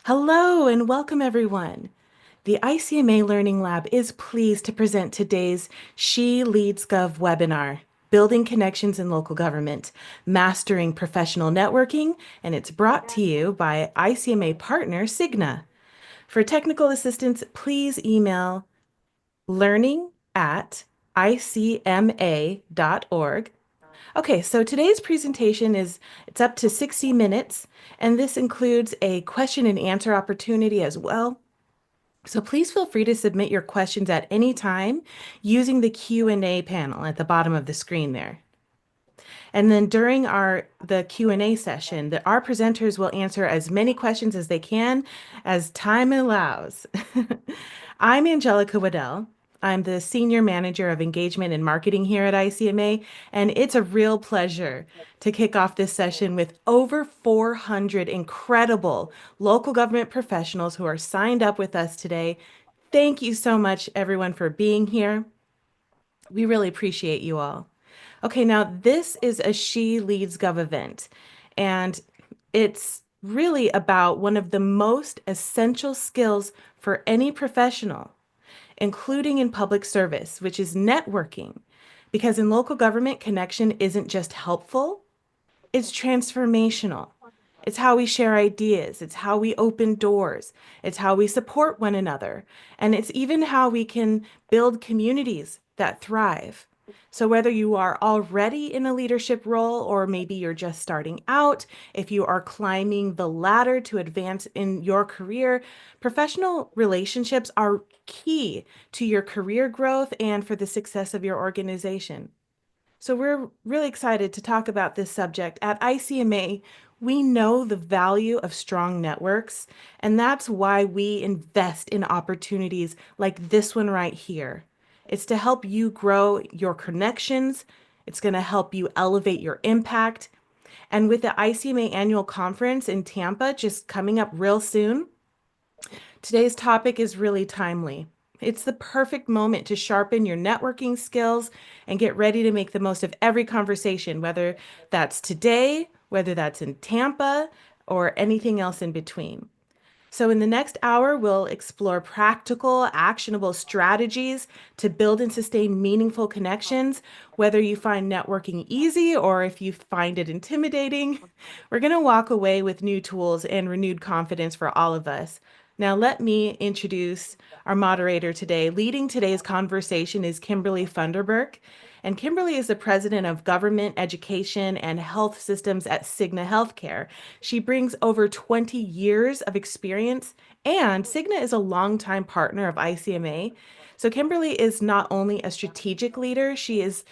Hello and welcome everyone. The ICMA Learning Lab is pleased to present today's SheLeadsGov webinar, Building Connections in Local Government, Mastering Professional Networking, and it's brought to you by ICMA Partner Cigna. For technical assistance, please email learning@icma.org. Okay, so today's presentation it's up to 60 minutes, and this includes a question and answer opportunity as well. So please feel free to submit your questions at any time using the Q&A panel at the bottom of the screen there. And then during the Q&A session, our presenters will answer as many questions as they can as time allows. I'm Angelica Waddell. I'm the Senior Manager of Engagement and Marketing here at ICMA, and it's a real pleasure to kick off this session with over 400 incredible local government professionals who are signed up with us today. Thank you so much, everyone, for being here. We really appreciate you all. Okay, now this is a SheLeadsGov event, and it's really about one of the most essential skills for any professional, including in public service, which is networking. Because in local government, connection isn't just helpful, it's transformational. It's how we share ideas. It's how we open doors. It's how we support one another. And it's even how we can build communities that thrive. So whether you are already in a leadership role or maybe you're just starting out, if you are climbing the ladder to advance in your career, professional relationships are key to your career growth and for the success of your organization. So we're really excited to talk about this subject. At ICMA, we know the value of strong networks, and that's why we invest in opportunities like this one right here. It's to help you grow your connections. It's going to help you elevate your impact. And with the ICMA annual conference in Tampa just coming up real soon, today's topic is really timely. It's the perfect moment to sharpen your networking skills and get ready to make the most of every conversation, whether that's today, whether that's in Tampa, or anything else in between. So, in the next hour, we'll explore practical, actionable strategies to build and sustain meaningful connections, whether you find networking easy or if you find it intimidating. We're going to walk away with new tools and renewed confidence for all of us. Now, let me introduce our moderator today. Leading today's conversation is Kimberly Funderburk. And Kimberly is the president of Government, Education, and Health Systems at Cigna Healthcare. She brings over 20 years of experience, and Cigna is a longtime partner of ICMA. So Kimberly is not only a strategic leader, she's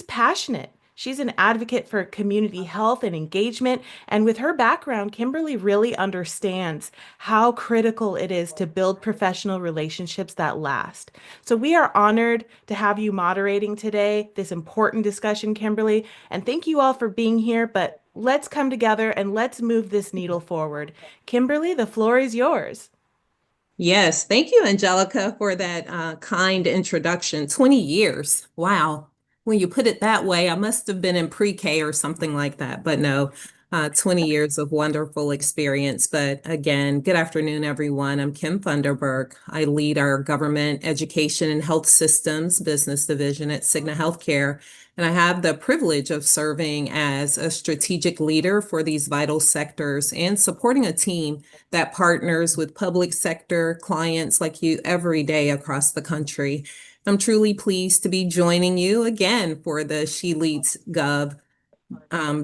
passionate. She's an advocate for community health and engagement. And with her background, Kimberly really understands how critical it is to build professional relationships that last. So we are honored to have you moderating today, this important discussion, Kimberly. And thank you all for being here. But let's come together and let's move this needle forward. Kimberly, the floor is yours. Yes, thank you, Angelica, for that kind introduction. 20 years. Wow. When you put it that way, I must have been in pre-K or something like that. But no, 20 years of wonderful experience. But again, good afternoon, everyone. I'm Kim Funderburk. I lead our Government, Education, and Health Systems business division at Cigna Healthcare. And I have the privilege of serving as a strategic leader for these vital sectors and supporting a team that partners with public sector clients like you every day across the country. I'm truly pleased to be joining you again for the SheLeadsGov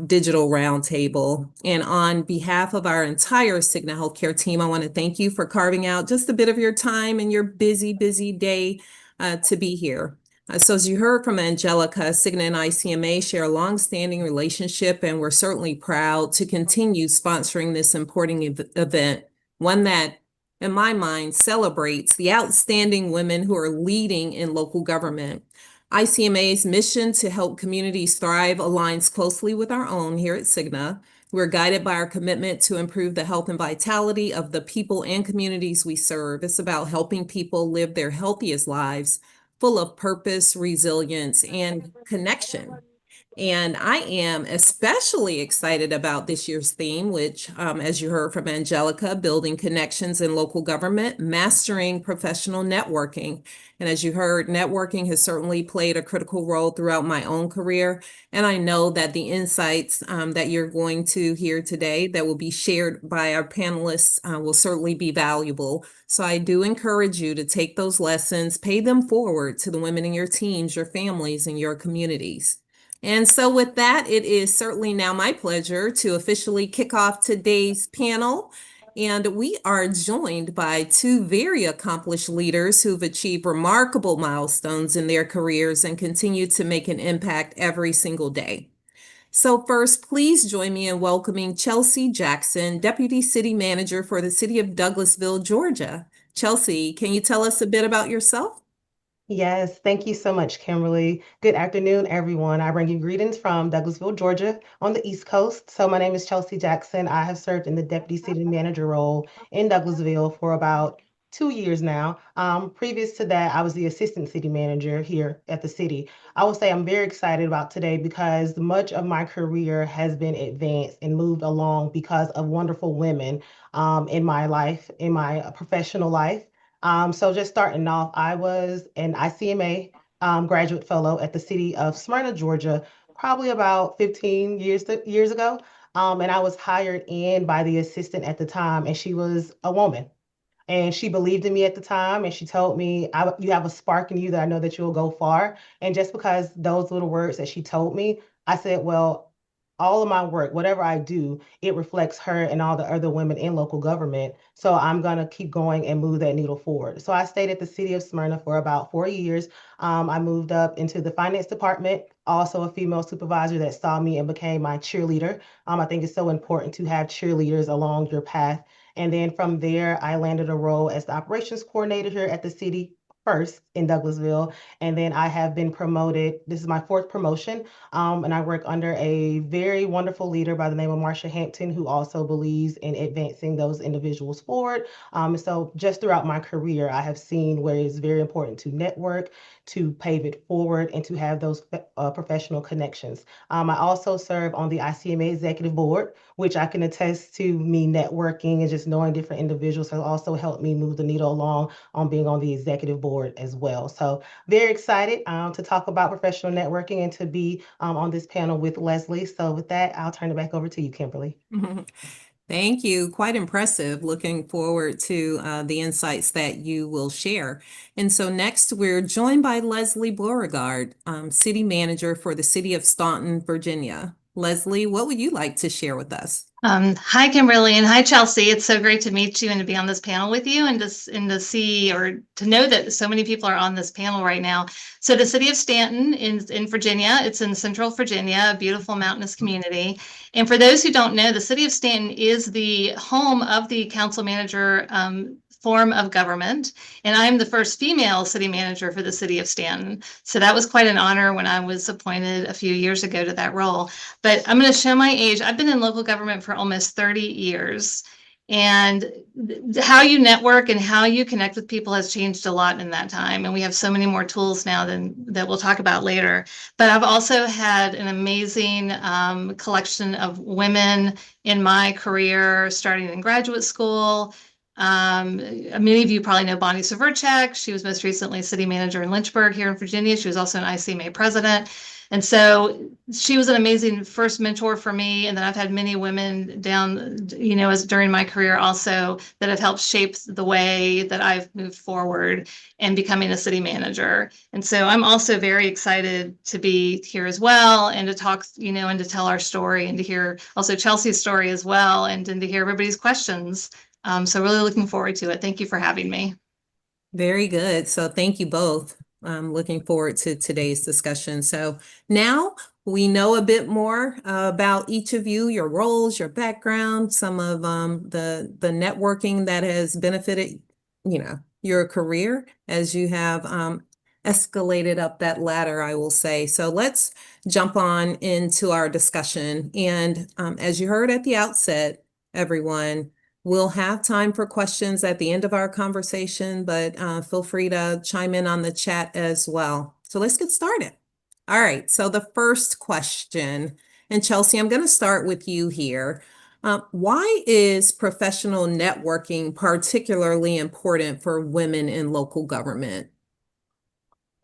digital roundtable. And on behalf of our entire Cigna Healthcare team, I want to thank you for carving out just a bit of your time in your busy, busy day to be here. So as you heard from Angelica, Cigna and ICMA share a long-standing relationship, and we're certainly proud to continue sponsoring this important event, one that, in my mind, celebrates the outstanding women who are leading in local government. ICMA's mission to help communities thrive aligns closely with our own here at Cigna. We're guided by our commitment to improve the health and vitality of the people and communities we serve. It's about helping people live their healthiest lives, full of purpose, resilience, and connection. And I am especially excited about this year's theme, which, as you heard from Angelica, building connections in local government, mastering professional networking. And as you heard, networking has certainly played a critical role throughout my own career. And I know that the insights that you're going to hear today that will be shared by our panelists will certainly be valuable. So I do encourage you to take those lessons, pay them forward to the women in your teams, your families, and your communities. And so with that, it is certainly now my pleasure to officially kick off today's panel. And we are joined by two very accomplished leaders who've achieved remarkable milestones in their careers and continue to make an impact every single day. So first, please join me in welcoming Chelsea Jackson, Deputy City Manager for the City of Douglasville, Georgia. Chelsea, can you tell us a bit about yourself? Yes, thank you so much, Kimberly. Good afternoon, everyone. I bring you greetings from Douglasville, Georgia, on the East Coast. So, my name is Chelsea Jackson. I have served in the Deputy City Manager role in Douglasville for about 2 years now. Previous to that, I was the Assistant City Manager here at the city. I will say I'm very excited about today because much of my career has been advanced and moved along because of wonderful women in my life, in my professional life. So just starting off, I was an ICMA graduate fellow at the city of Smyrna, Georgia, probably about 15 years ago. And I was hired in by the assistant at the time, and she was a woman. And she believed in me at the time, and she told me, "You have a spark in you that I know that you'll go far." And just because those little words that she told me, I said, "Well, all of my work, whatever I do, it reflects her and all the other women in local government. So I'm going to keep going and move that needle forward." So I stayed at the city of Smyrna for about 4 years. I moved up into the finance department, also a female supervisor that saw me and became my cheerleader. I think it's so important to have cheerleaders along your path. And then from there, I landed a role as the operations coordinator here at the city first in Douglasville. And then I have been promoted. This is my fourth promotion. And I work under a very wonderful leader by the name of Marsha Hampton, who also believes in advancing those individuals forward. So just throughout my career, I have seen where it's very important to network, to pave it forward, and to have those professional connections. I also serve on the ICMA Executive Board, which I can attest to me networking and just knowing different individuals has also helped me move the needle along on being on the executive board as well. So very excited to talk about professional networking and to be on this panel with Leslie. So with that, I'll turn it back over to you, Kimberly. Thank you. Quite impressive. Looking forward to the insights that you will share. And so next, we're joined by Leslie Beauregard, City Manager for the City of Staunton, Virginia. Leslie, what would you like to share with us? Hi, Kimberly, and hi, Chelsea. It's so great to meet you and to be on this panel with you and to see or to know that so many people are on this panel right now. So the city of Staunton in Virginia, it's in central Virginia, a beautiful mountainous community. And for those who don't know, the city of Staunton is the home of the council manager form of government. And I'm the first female city manager for the city of Staunton. So that was quite an honor when I was appointed a few years ago to that role. But I'm going to show my age. I've been in local government for almost 30 years. And how you network and how you connect with people has changed a lot in that time. And we have so many more tools now that we'll talk about later. But I've also had an amazing collection of women in my career, starting in graduate school. Many of you probably know Bonnie Severchek. She was most recently city manager in Lynchburg here in Virginia. She was also an ICMA president. And so she was an amazing first mentor for me. And then I've had many women down, as during my career also that have helped shape the way that I've moved forward and becoming a city manager. And so I'm also very excited to be here as well and to talk, and to tell our story and to hear also Chelsea's story as well and to hear everybody's questions. So really looking forward to it. Thank you for having me. Very good. So thank you both. I'm looking forward to today's discussion. So now we know a bit more about each of you, your roles, your background, some of the networking that has benefited, your career as you have escalated up that ladder, I will say. So let's jump on into our discussion. And as you heard at the outset, everyone, we'll have time for questions at the end of our conversation, but feel free to chime in on the chat as well. So let's get started. All right, so the first question, and Chelsea, I'm going to start with you here. Why is professional networking particularly important for women in local government?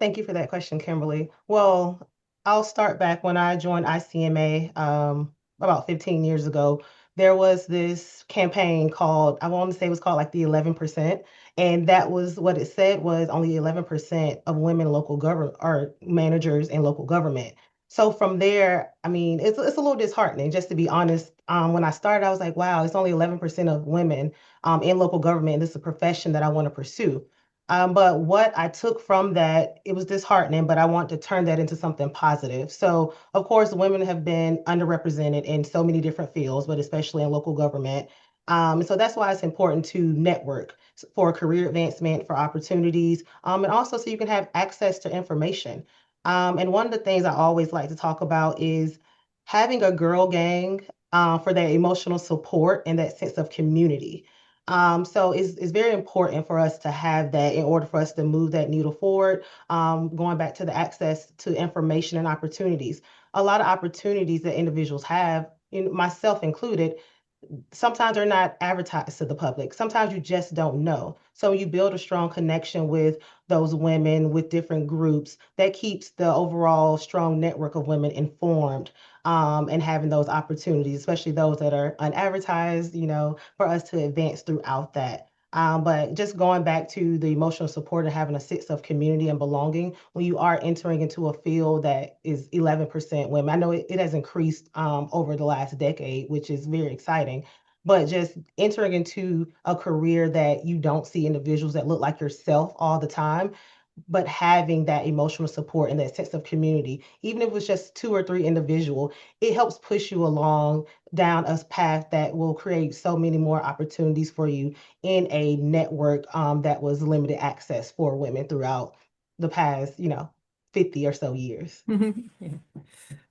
Thank you for that question, Kimberly. Well, I'll start back when I joined ICMA about 15 years ago. There was this campaign called, I want to say it was called like the 11%. And that was what it said was only 11% of women in local government are managers in local government. So from there, I mean, it's a little disheartening, just to be honest. When I started, I was like, wow, it's only 11% of women in local government. This is a profession that I want to pursue. But what I took from that, it was disheartening, but I want to turn that into something positive. So, of course, women have been underrepresented in so many different fields, but especially in local government. So that's why it's important to network for career advancement, for opportunities, and also so you can have access to information. And one of the things I always like to talk about is having a girl gang for that emotional support and that sense of community. So it's very important for us to have that in order for us to move that needle forward. Going back to the access to information and opportunities, a lot of opportunities that individuals have, myself included, sometimes they're not advertised to the public. Sometimes you just don't know. So you build a strong connection with those women, with different groups, that keeps the overall strong network of women informed, and having those opportunities, especially those that are unadvertised, for us to advance throughout that. But just going back to the emotional support and having a sense of community and belonging when you are entering into a field that is 11% women. I know it has increased over the last decade, which is very exciting. But just entering into a career that you don't see individuals that look like yourself all the time, but having that emotional support and that sense of community, even if it was just two or three individual, it helps push you along down a path that will create so many more opportunities for you in a network that was limited access for women throughout the past, 50 or so years. Yeah.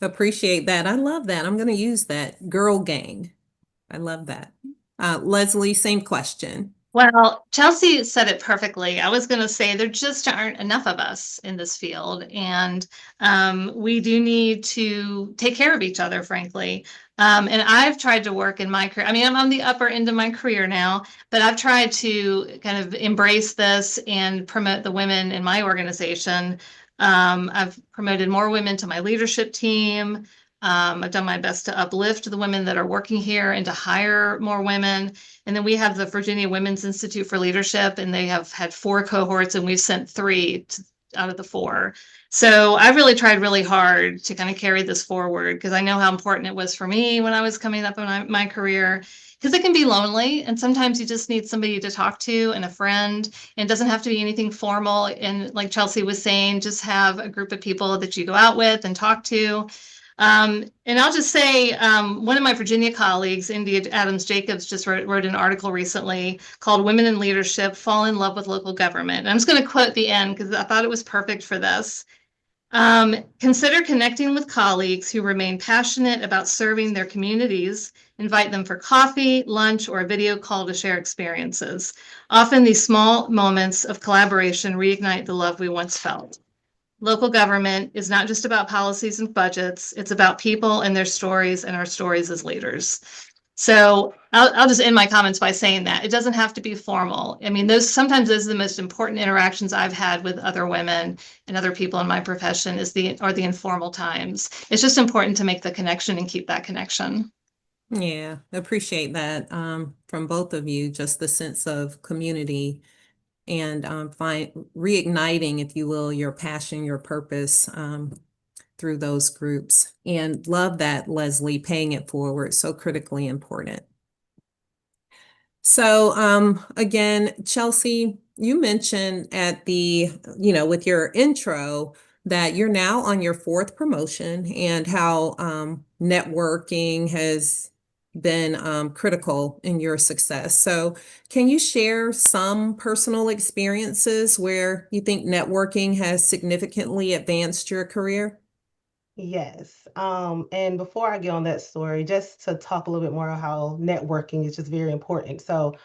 Appreciate that. I love that. I'm going to use that. Girl gang. I love that. Leslie, same question. Well, Chelsea said it perfectly. I was going to say there just aren't enough of us in this field, and we do need to take care of each other, frankly. And I've tried to work in my career. I mean, I'm on the upper end of my career now, but I've tried to kind of embrace this and promote the women in my organization. I've promoted more women to my leadership team. I've done my best to uplift the women that are working here and to hire more women. And then we have the Virginia Women's Institute for Leadership, and they have had 4 cohorts, and we've sent 3 out of the 4. So I really tried really hard to kind of carry this forward because I know how important it was for me when I was coming up in my career. Because it can be lonely, and sometimes you just need somebody to talk to and a friend. And it doesn't have to be anything formal. And like Chelsea was saying, just have a group of people that you go out with and talk to. And I'll just say, one of my Virginia colleagues, India Adams Jacobs, just wrote an article recently called Women in Leadership Fall in Love with Local Government. And I'm just going to quote the end because I thought it was perfect for this. Consider connecting with colleagues who remain passionate about serving their communities. Invite them for coffee, lunch, or a video call to share experiences. Often these small moments of collaboration reignite the love we once felt. Local government is not just about policies and budgets. It's about people and their stories and our stories as leaders. So I'll just end my comments by saying that it doesn't have to be formal. I mean, those are the most important interactions I've had with other women and other people in my profession are the informal times. It's just important to make the connection and keep that connection. Yeah, appreciate that from both of you, just the sense of community and reigniting, if you will, your passion, your purpose through those groups. And love that, Leslie, paying it forward, so critically important. So again, Chelsea, you mentioned with your intro that you're now on your 4th promotion and how networking has been critical in your success. So can you share some personal experiences where you think networking has significantly advanced your career? Yes. And before I get on that story, just to talk a little bit more about how networking is just very important. So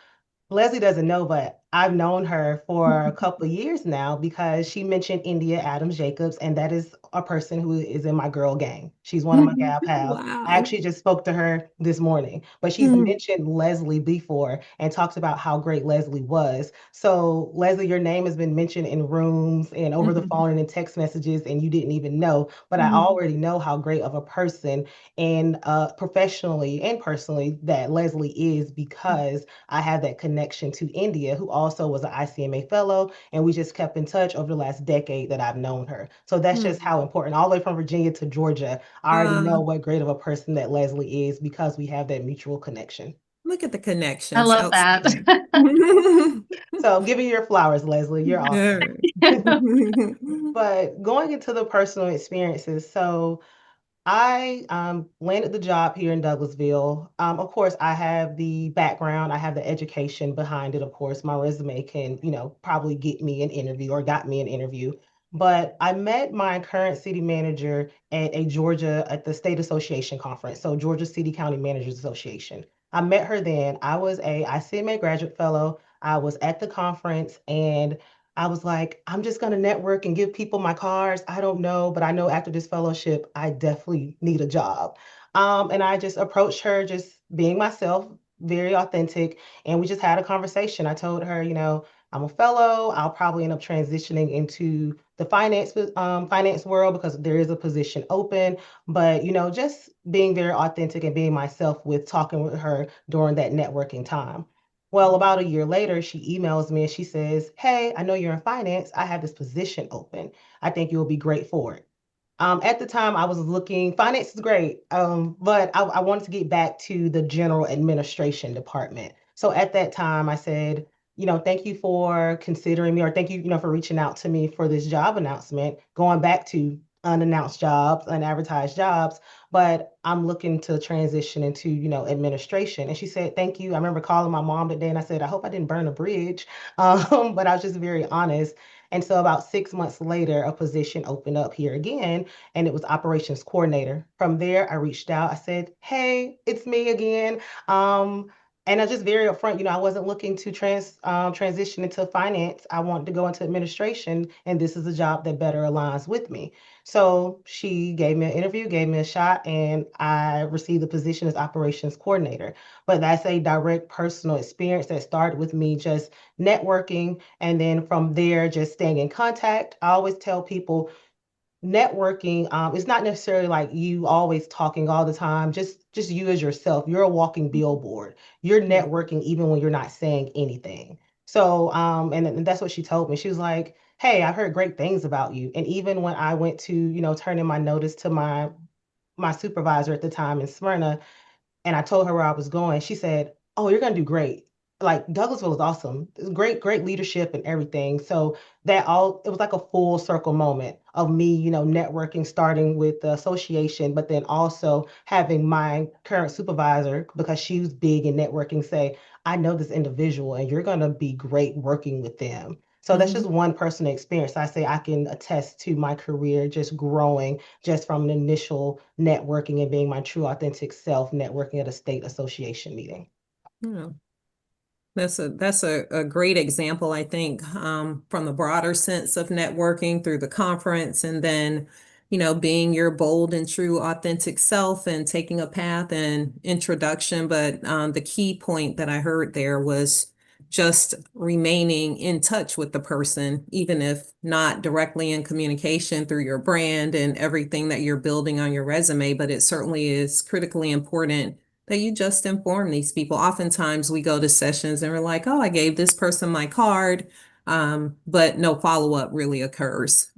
Leslie doesn't know, but I've known her for a couple of years now because she mentioned India Adams Jacobs, and that is a person who is in my girl gang. She's one of my gal pals. I Wow. actually just spoke to her this morning, but she's mentioned Leslie before and talked about how great Leslie was. So, Leslie, your name has been mentioned in rooms and over the phone and in text messages, and you didn't even know, but I already know how great of a person and professionally and personally that Leslie is because I have that connection to India, who also was an ICMA fellow, and we just kept in touch over the last decade that I've known her. So that's just how important, all the way from Virginia to Georgia, I already know what great of a person that Leslie is because we have that mutual connection. Look at the I connections. love that. Outstanding. So giving you your flowers, Leslie. You're awesome. Yeah. But going into the personal experiences, so I landed the job here in Douglasville. Of course, I have the background, I have the education behind it. Of course, my resume can, probably get me an interview or got me an interview. But I met my current city manager at the State Association conference, so Georgia City County Managers Association. I met her then. I was a ICMA graduate fellow. I was at the conference and I was like, I'm just going to network and give people my cards. I don't know, but I know after this fellowship, I definitely need a job. And I just approached her, just being myself, very authentic. And we just had a conversation. I told her, I'm a fellow. I'll probably end up transitioning into the finance world because there is a position open. But, just being very authentic and being myself with talking with her during that networking time. Well, about a year later, she emails me and she says, Hey, I know you're in finance. I have this position open. I think you'll be great for it. At the time, I was looking, finance is great, but I wanted to get back to the general administration department. So at that time, I said, thank you for considering me, or thank you, for reaching out to me for this job announcement, going back to unannounced jobs, unadvertised jobs, but I'm looking to transition into, administration. And she said, thank you. I remember calling my mom that day and I said, I hope I didn't burn a bridge. But I was just very honest. And so about 6 months later, a position opened up here again, and it was operations coordinator. From there, I reached out. I said, "Hey, it's me again." And I was just very upfront. I wasn't looking to transition into finance. I wanted to go into administration, and this is a job that better aligns with me. So she gave me an interview, gave me a shot, and I received the position as operations coordinator. But that's a direct personal experience that started with me just networking, and then from there, just staying in contact. I always tell people networking is not necessarily like you always talking all the time, just you as yourself. You're a walking billboard. You're networking even when you're not saying anything. So and that's what she told me. She was like, hey, I've heard great things about you. And even when I went to turn in my notice to my supervisor at the time in Smyrna, and I told her where I was going, she said, "Oh, you're gonna do great. Like Douglasville is awesome. It's great, great leadership and everything." So it was like a full circle moment of me, networking, starting with the association, but then also having my current supervisor, because she was big in networking, say, "I know this individual and you're gonna be great working with them." So that's just one personal experience. I say I can attest to my career just growing just from an initial networking and being my true authentic self, networking at a state association meeting. Yeah. That's a great example, I think, from the broader sense of networking through the conference, and then, being your bold and true authentic self and taking a path and introduction. But the key point that I heard there was just remaining in touch with the person, even if not directly in communication through your brand and everything that you're building on your resume. But it certainly is critically important that you just inform these people. Oftentimes we go to sessions and we're like, oh, I gave this person my card, but no follow-up really occurs.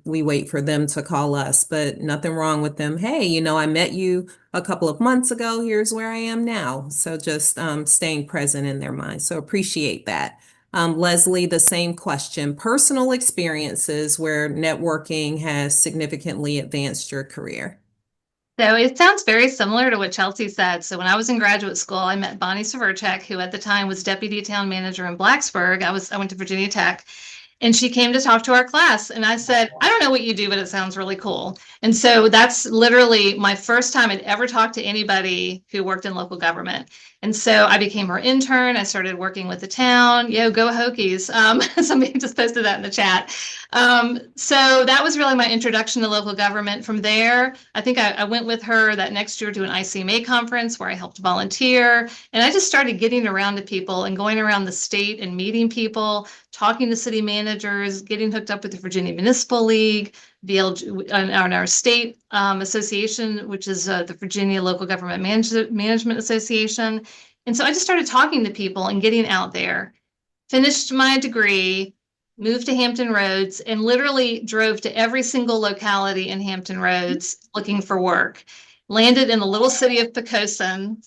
We wait for them to call us, but nothing wrong with them. Hey, I met you a couple of months ago. Here's where I am now. So just staying present in their mind. So appreciate that. Leslie, the same question. Personal experiences where networking has significantly advanced your career. So it sounds very similar to what Chelsea said. So when I was in graduate school, I met Bonnie Severchek, who at the time was deputy town manager in Blacksburg. I went to Virginia Tech. And she came to talk to our class. And I said, I don't know what you do, but it sounds really cool. And so that's literally my first time I'd ever talked to anybody who worked in local government. And so I became her intern. I started working with the town. Yo, go Hokies. Somebody just posted that in the chat. So that was really my introduction to local government. From there, I think I went with her that next year to an ICMA conference where I helped volunteer. And I just started getting around to people and going around the state and meeting people, talking to city managers, getting hooked up with the Virginia Municipal League, on our state association, which is the Virginia Local Government Management Association. And so I just started talking to people and getting out there, finished my degree, moved to Hampton Roads, and literally drove to every single locality in Hampton Roads looking for work. Landed in the little city of Poquoson.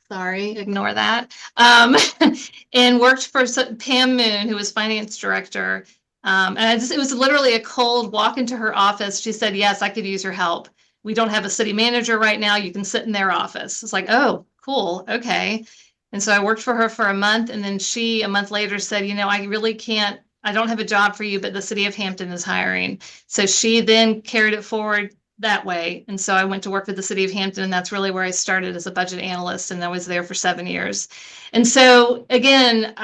Sorry, ignore that. And worked for Pam Moon, who was finance director. And it was literally a cold walk into her office. She said, yes, I could use your help. We don't have a city manager right now. You can sit in their office. It's like, oh, cool. Okay. And so I worked for her for a month. And then she, a month later, said, I really can't, I don't have a job for you, but the city of Hampton is hiring. So she then carried it forward that way. And so I went to work with the city of Hampton, and that's really where I started as a budget analyst. And I was there for 7 years. And so again,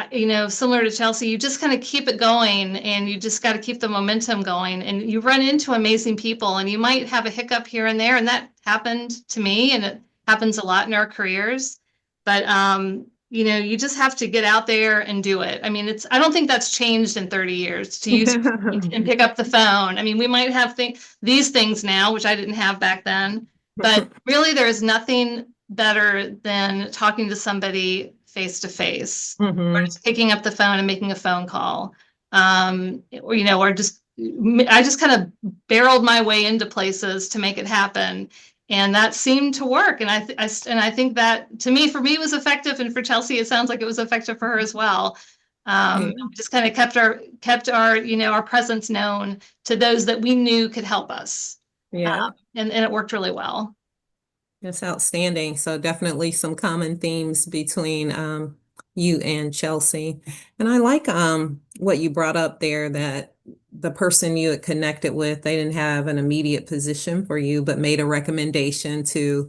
similar to Chelsea, you just kind of keep it going, and you just got to keep the momentum going, and you run into amazing people, and you might have a hiccup here and there. And that happened to me, and it happens a lot in our careers. But, you just have to get out there and do it. I mean, I don't think that's changed in 30 years to use and pick up the phone. I mean, we might have these things now, which I didn't have back then, but really there is nothing better than talking to somebody face to face, or just picking up the phone and making a phone call. Or just, I just kind of barreled my way into places to make it happen. And that seemed to work. And I think that for me, was effective. And for Chelsea, it sounds like it was effective for her as well. We just kind of kept our presence known to those that we knew could help us. Yeah. And it worked really well. That's outstanding. So definitely some common themes between you and Chelsea. And I like what you brought up there, that the person you had connected with, they didn't have an immediate position for you, but made a recommendation to,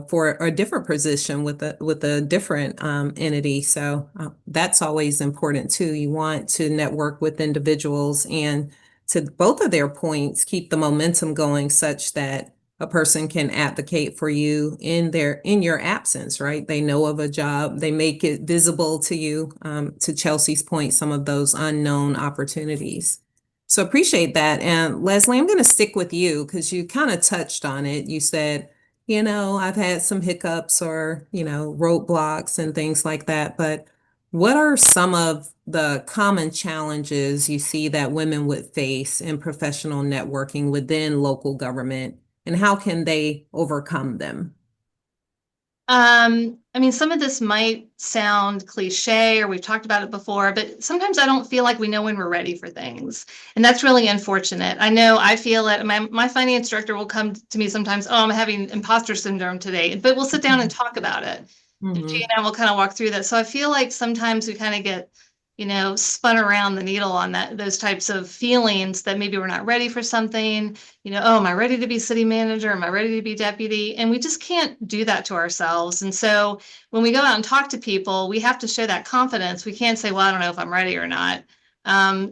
for a different position with a different entity. So that's always important too. You want to network with individuals, and to both of their points, keep the momentum going such that a person can advocate for you in your absence, right? They know of a job, they make it visible to you, to Chelsea's point, some of those unknown opportunities. So appreciate that. And Leslie, I'm going to stick with you because you kind of touched on it. You said, I've had some hiccups or, roadblocks and things like that. But what are some of the common challenges you see that women would face in professional networking within local government? And how can they overcome them? Some of this might sound cliche, or we've talked about it before, but sometimes I don't feel like we know when we're ready for things. And that's really unfortunate. I feel it. My finance director will come to me sometimes, oh, I'm having imposter syndrome today, but we'll sit down and talk about it. And G and I will kind of walk through that. So I feel like sometimes we kind of get spun around the needle on those types of feelings, that maybe we're not ready for something, oh, am I ready to be city manager? Am I ready to be deputy? And we just can't do that to ourselves. And so when we go out and talk to people, we have to show that confidence. We can't say, well, I don't know if I'm ready or not.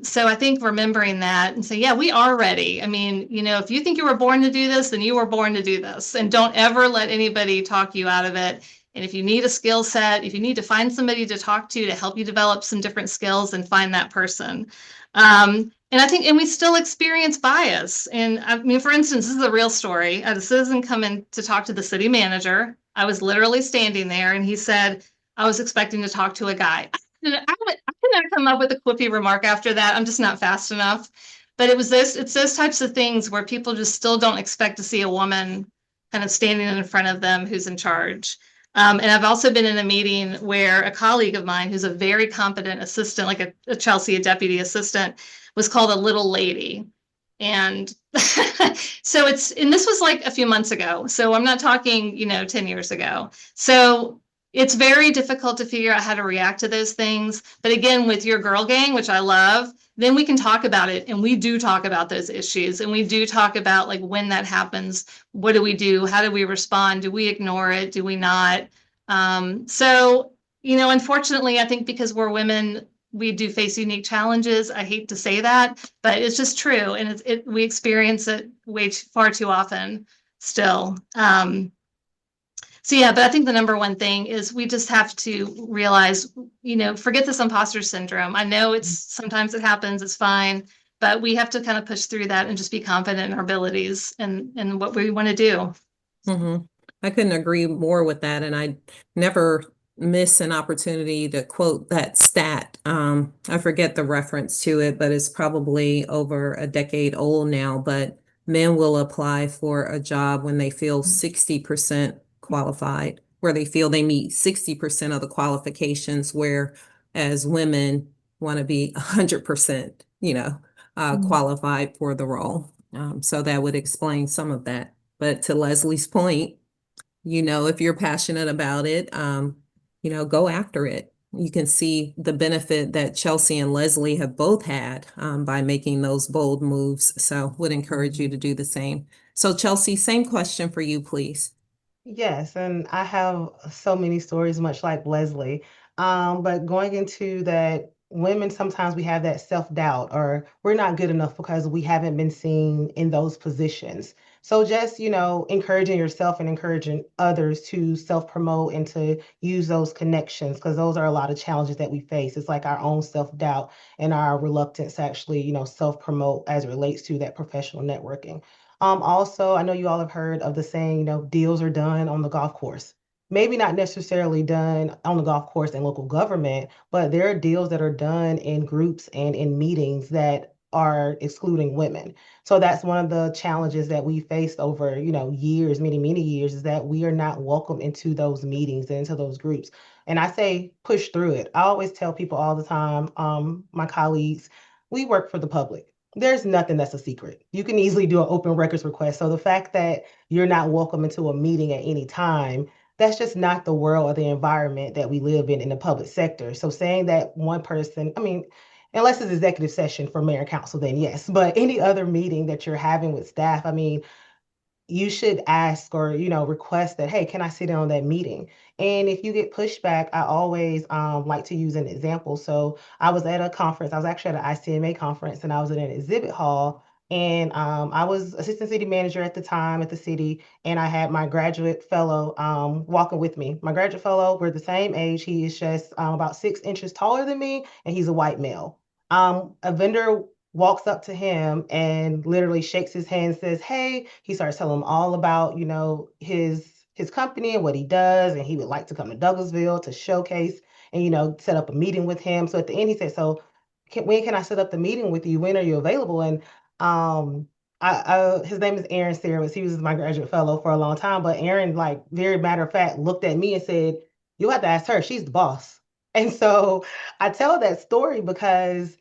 So I think remembering that and say, yeah, we are ready. If you think you were born to do this, then you were born to do this, and don't ever let anybody talk you out of it. And if you need a skill set, if you need to find somebody to talk to help you develop some different skills, then find that person. And we still experience bias. And for instance, this is a real story. I had a citizen come in to talk to the city manager. I was literally standing there, and he said, I was expecting to talk to a guy. I cannot come up with a quippy remark after that. I'm just not fast enough. But it's those types of things where people just still don't expect to see a woman kind of standing in front of them who's in charge. And I've also been in a meeting where a colleague of mine, who's a very competent assistant, like a Chelsea, a deputy assistant, was called a little lady. And so this was like a few months ago. So I'm not talking, 10 years ago. So it's very difficult to figure out how to react to those things. But again, with your girl gang, which I love, then we can talk about it. And we do talk about those issues. And we do talk about like when that happens, what do we do? How do we respond? Do we ignore it? Do we not? So, unfortunately, I think because we're women, we do face unique challenges. I hate to say that, but it's just true. And we experience it far too often still. So yeah, but I think the number one thing is we just have to realize, forget this imposter syndrome. I know sometimes it happens, it's fine, but we have to kind of push through that and just be confident in our abilities and what we want to do. Mm-hmm. I couldn't agree more with that. And I never miss an opportunity to quote that stat. I forget the reference to it, but it's probably over a decade old now. But men will apply for a job when they feel 60% qualified, where they feel they meet 60% of the qualifications, whereas women want to be 100%, qualified for the role. So that would explain some of that. But to Leslie's point, if you're passionate about it, go after it. You can see the benefit that Chelsea and Leslie have both had by making those bold moves. So would encourage you to do the same. So Chelsea, same question for you, please. Yes, and I have so many stories, much like Leslie. But going into that, women sometimes we have that self-doubt or we're not good enough because we haven't been seen in those positions. So just, encouraging yourself and encouraging others to self-promote and to use those connections because those are a lot of challenges that we face. It's like our own self-doubt and our reluctance to actually, self-promote as it relates to that professional networking. Also, I know you all have heard of the saying, deals are done on the golf course. Maybe not necessarily done on the golf course in local government, but there are deals that are done in groups and in meetings that are excluding women. So that's one of the challenges that we faced over, years, many, many years, is that we are not welcome into those meetings and into those groups. And I say push through it. I always tell people all the time, my colleagues, we work for the public. There's nothing that's a secret. You can easily do an open records request. So the fact that you're not welcome into a meeting at any time, that's just not the world or the environment that we live in the public sector. So saying that one person, I mean, unless it's executive session for mayor and council, then yes. But any other meeting that you're having with staff, I mean, you should ask or request that, hey, can I sit in on that meeting? And if you get pushback, I always like to use an example. So I was at a conference. I was actually at an ICMA conference, and I was in an exhibit hall. And I was assistant city manager at the time at the city, and I had my graduate fellow walking with me. My graduate fellow, we're the same age. He is just about 6 inches taller than me, and he's a white male. A vendor walks up to him and literally shakes his hand, says, "Hey," he starts telling him all about, his company and what he does, and he would like to come to Douglasville to showcase and, set up a meeting with him. So at the end, he said, "So when can I set up the meeting with you? When are you available?" And um, his name is Aaron Sirowitz. He was my graduate fellow for a long time, but Aaron, like very matter of fact, looked at me and said, "You have to ask her. She's the boss." And so I tell that story because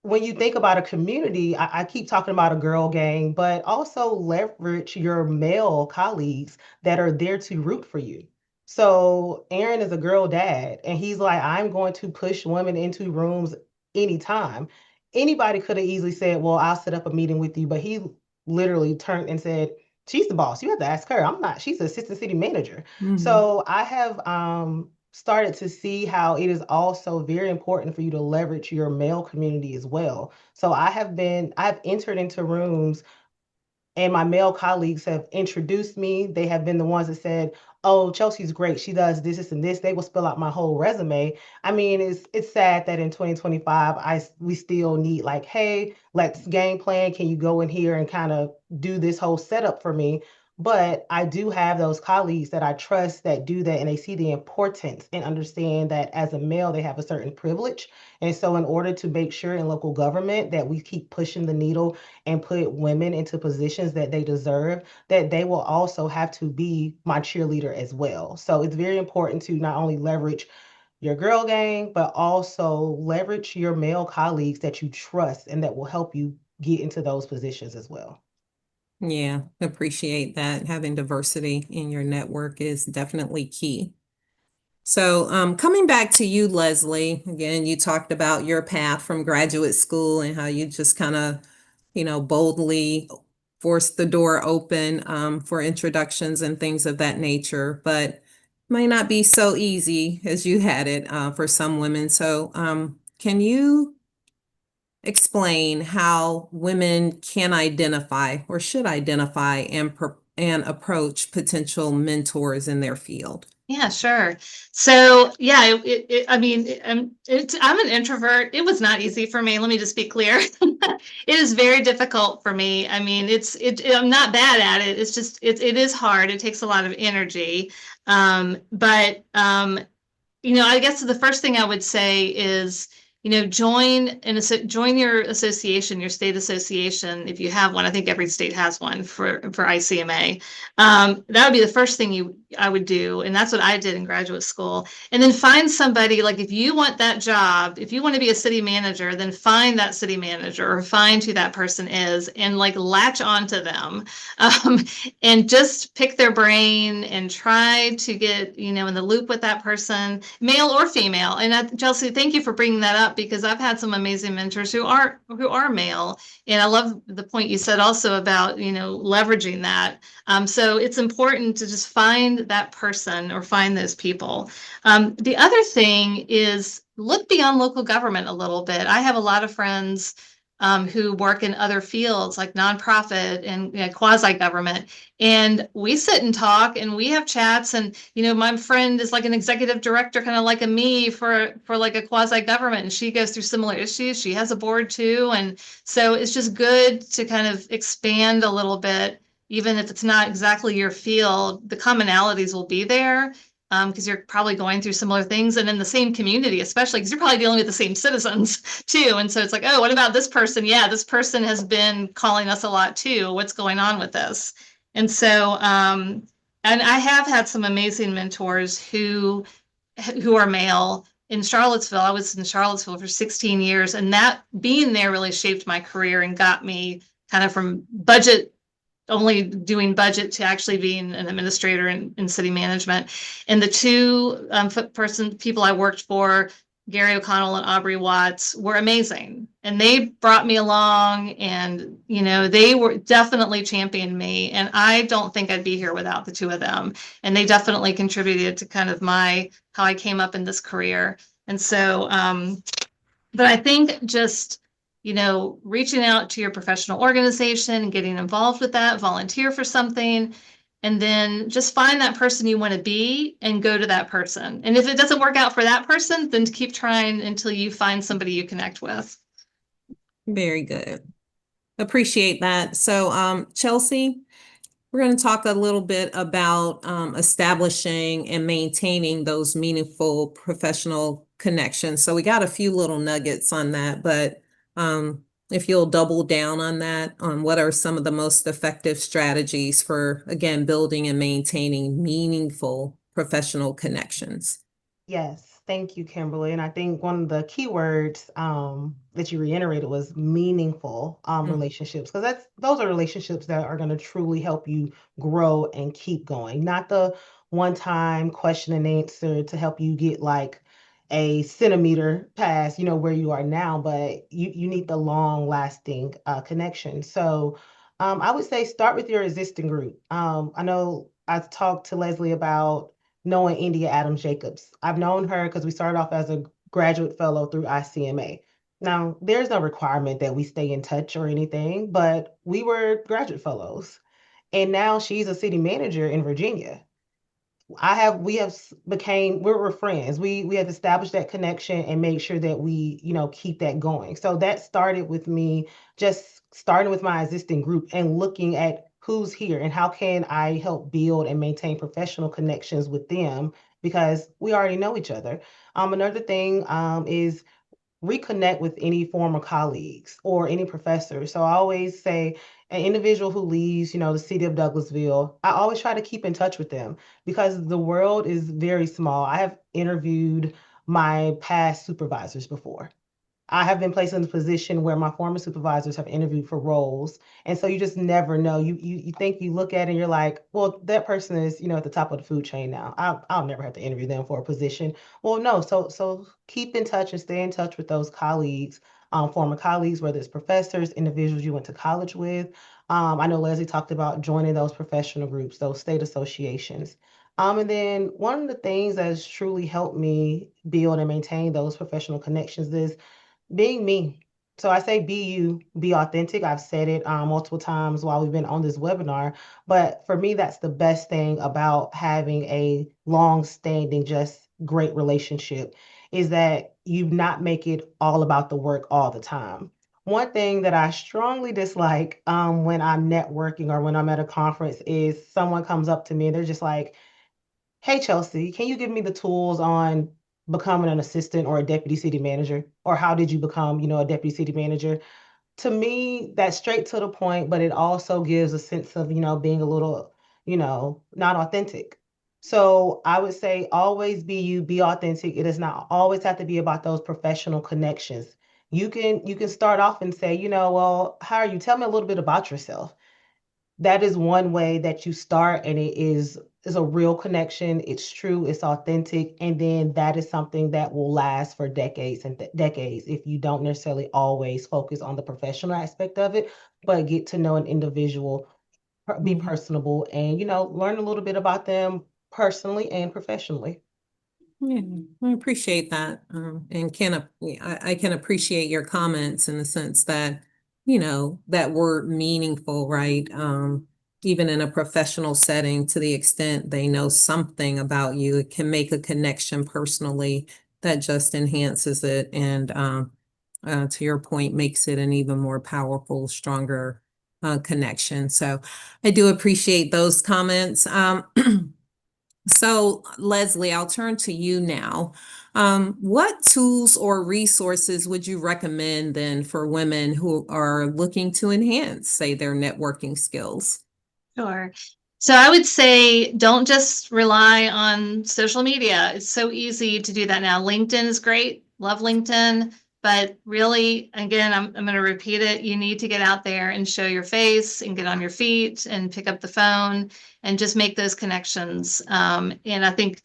when you think about a community, I keep talking about a girl gang, but also leverage your male colleagues that are there to root for you. So Aaron is a girl dad, and he's like, I'm going to push women into rooms anytime. Anybody could have easily said, well, I'll set up a meeting with you, but he literally turned and said, she's the boss. You have to ask her. I'm not. She's the assistant city manager. So I have started to see how it is also very important for you to leverage your male community as well. So I've entered into rooms and my male colleagues have introduced me. They have been the ones that said, "Oh, Chelsea's great. She does this, this, and this." They will spill out my whole resume. I mean, it's sad that in 2025, we still need like, "Hey, let's game plan. Can you go in here and kind of do this whole setup for me?" But I do have those colleagues that I trust that do that, and they see the importance and understand that as a male, they have a certain privilege. And so, in order to make sure in local government that we keep pushing the needle and put women into positions that they deserve, that they will also have to be my cheerleader as well. So it's very important to not only leverage your girl gang, but also leverage your male colleagues that you trust and that will help you get into those positions as well. Yeah, appreciate that. Having diversity in your network is definitely key. So coming back to you, Leslie, again, you talked about your path from graduate school and how you just kind of, boldly forced the door open for introductions and things of that nature, but might not be so easy as you had it for some women. So can you explain how women can identify or should identify and approach potential mentors in their field? Yeah, sure. So yeah, I mean, I'm an introvert. It was not easy for me. Let me just be clear. It is very difficult for me. I mean, I'm not bad at it. It's just, it is hard. It takes a lot of energy. But I guess the first thing I would say is, join your association, your state association, if you have one. I think every state has one for ICMA. That would be the first thing I would do, and that's what I did in graduate school. And then find somebody, like if you want that job, if you want to be a city manager, then find that city manager or find who that person is and like latch onto them, and just pick their brain and try to get in the loop with that person, male or female. And Chelsea, thank you for bringing that up because I've had some amazing mentors who are male, and I love the point you said also about leveraging that. So it's important to just find that person or find those people. The other thing is look beyond local government a little bit. I have a lot of friends who work in other fields like nonprofit and quasi-government. And we sit and talk and we have chats. And, my friend is like an executive director, kind of like me for like a quasi-government. And she goes through similar issues. She has a board too. And so it's just good to kind of expand a little bit, even if it's not exactly your field, the commonalities will be there. Because you're probably going through similar things and in the same community, especially because you're probably dealing with the same citizens too. And so it's like, oh, what about this person? Yeah, this person has been calling us a lot too. What's going on with this? And so, and I have had some amazing mentors who are male. In Charlottesville, I was in Charlottesville for 16 years, and that being there really shaped my career and got me kind of from only doing budget to actually being an administrator in city management. And the two people I worked for, Gary O'Connell and Aubrey Watts, were amazing. And they brought me along and, they were definitely championed me. And I don't think I'd be here without the two of them. And they definitely contributed to kind of how I came up in this career. And so, but I think just, reaching out to your professional organization and getting involved with that, volunteer for something, and then just find that person you want to be and go to that person. And if it doesn't work out for that person, then keep trying until you find somebody you connect with. Very good. Appreciate that. So, Chelsea, we're going to talk a little bit about establishing and maintaining those meaningful professional connections. So we got a few little nuggets on that, but if you'll double down on that, on what are some of the most effective strategies for, again, building and maintaining meaningful professional connections. Yes, thank you, Kimberly. And I think one of the key words that you reiterated was meaningful relationships, because those are relationships that are going to truly help you grow and keep going, not the one-time question and answer to help you get like a centimeter past, where you are now, but you need the long-lasting connection. So I would say start with your existing group. I know I talked to Leslie about knowing India Adams Jacobs. I've known her because we started off as a graduate fellow through ICMA. Now, there's no requirement that we stay in touch or anything, but we were graduate fellows. And now she's a city manager in Virginia. We're friends. We have established that connection and made sure that we, keep that going. So that started with me just starting with my existing group and looking at who's here and how can I help build and maintain professional connections with them because we already know each other. Another thing is reconnect with any former colleagues or any professors. So I always say an individual who leaves, the city of Douglasville, I always try to keep in touch with them because the world is very small. I have interviewed my past supervisors before. I have been placed in a position where my former supervisors have interviewed for roles. And so you just never know. You think you look at it and you're like, well, that person is, at the top of the food chain now. I'll never have to interview them for a position. Well, no. So keep in touch and stay in touch with those colleagues, former colleagues, whether it's professors, individuals you went to college with. I know Leslie talked about joining those professional groups, those state associations. And then one of the things that has truly helped me build and maintain those professional connections is being me. So I say be you, be authentic. I've said it multiple times while we've been on this webinar, but for me, that's the best thing about having a long-standing, just great relationship is that you not make it all about the work all the time. One thing that I strongly dislike when I'm networking or when I'm at a conference is someone comes up to me and they're just like, hey, Chelsea, can you give me the tools on becoming an assistant or a deputy city manager? Or how did you become, a deputy city manager? To me, that's straight to the point, but it also gives a sense of, being a little, not authentic. So I would say always be you, be authentic. It does not always have to be about those professional connections. You can start off and say, well, how are you? Tell me a little bit about yourself. That is one way that you start, and it is a real connection. It's true, it's authentic, and then that is something that will last for decades and decades if you don't necessarily always focus on the professional aspect of it, but get to know an individual, be Mhm. personable, and learn a little bit about them personally and professionally. Yeah, I appreciate that. And I can appreciate your comments in the sense that, that word meaningful, right? Even in a professional setting, to the extent they know something about you, it can make a connection personally that just enhances it. And to your point, makes it an even more powerful, stronger connection. So I do appreciate those comments. So, Leslie, I'll turn to you now. What tools or resources would you recommend then for women who are looking to enhance, say, their networking skills? Sure. So I would say don't just rely on social media. It's so easy to do that now. LinkedIn is great. Love LinkedIn. But really, again, I'm going to repeat it. You need to get out there and show your face and get on your feet and pick up the phone and just make those connections. And I think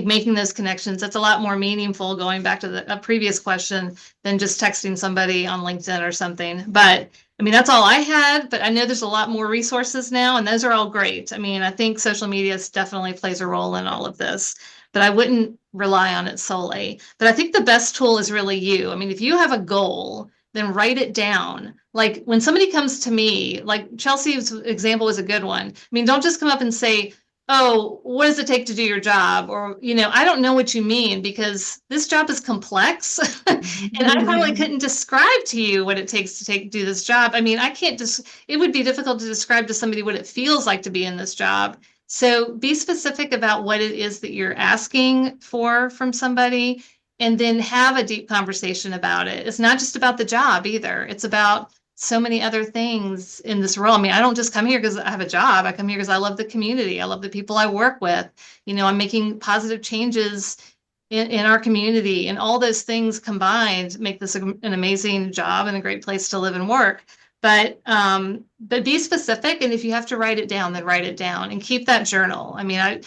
making those connections, that's a lot more meaningful, going back to a previous question, than just texting somebody on LinkedIn or something. But I mean, that's all I had, but I know there's a lot more resources now, and those are all great. I mean, I think social media definitely plays a role in all of this, but I wouldn't rely on it solely. But I think the best tool is really you. I mean, if you have a goal, then write it down. Like when somebody comes to me, like Chelsea's example was a good one. I mean, don't just come up and say, oh, what does it take to do your job? Or, I don't know what you mean because this job is complex. And I probably couldn't describe to you what it takes to do this job. I mean, I can't just, it would be difficult to describe to somebody what it feels like to be in this job. So be specific about what it is that you're asking for from somebody, and then have a deep conversation about it. It's not just about the job either. It's about so many other things in this role. I mean, I don't just come here because I have a job. I come here because I love the community. I love the people I work with. I'm making positive changes in our community, and all those things combined make this an amazing job and a great place to live and work. But be specific, and if you have to write it down, then write it down and keep that journal. I mean,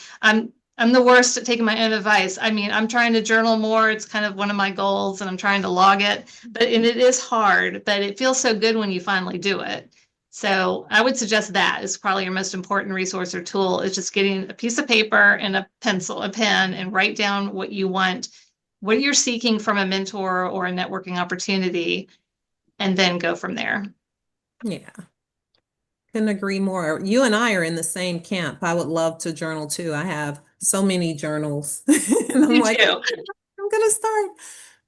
I'm the worst at taking my own advice. I mean, I'm trying to journal more. It's kind of one of my goals, and I'm trying to log it. And it is hard, but it feels so good when you finally do it. So I would suggest that is probably your most important resource or tool, is just getting a piece of paper and a pencil, a pen, and write down what you want, what you're seeking from a mentor or a networking opportunity, and then go from there. Yeah, couldn't agree more. You and I are in the same camp. I would love to journal too. I have so many journals. And I'm Me like, too. I'm gonna start.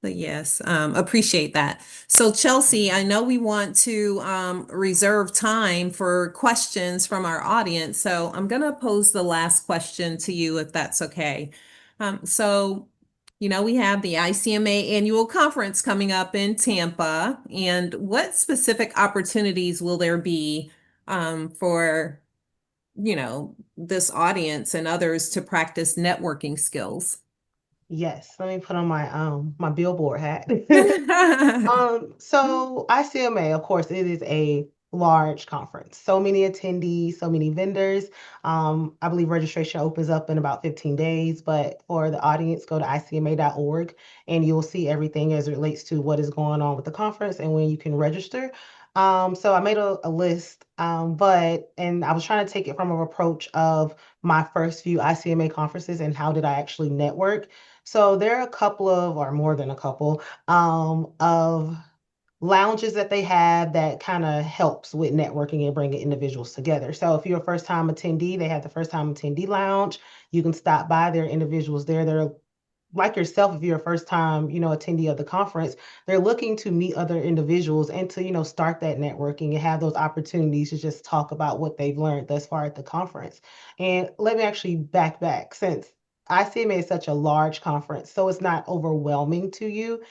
But yes, appreciate that. So Chelsea, I know we want to reserve time for questions from our audience. So I'm gonna pose the last question to you, if that's okay. So, we have the ICMA annual conference coming up in Tampa, and what specific opportunities will there be for, this audience and others to practice networking skills? Yes, let me put on my billboard hat. So ICMA, of course, it is a large conference. So many attendees, so many vendors. I believe registration opens up in about 15 days, but for the audience, go to icma.org and you'll see everything as it relates to what is going on with the conference and when you can register. So I made a list, and I was trying to take it from an approach of my first few ICMA conferences and how did I actually network. So there are a couple of, or more than a couple, of lounges that they have that kind of helps with networking and bringing individuals together. So if you're a first time attendee, they have the first time attendee lounge. You can stop by. There are individuals there that are like yourself. If you're a first time, attendee of the conference, they're looking to meet other individuals and to, start that networking and have those opportunities to just talk about what they've learned thus far at the conference. And let me actually back since ICMA is such a large conference, so it's not overwhelming to you.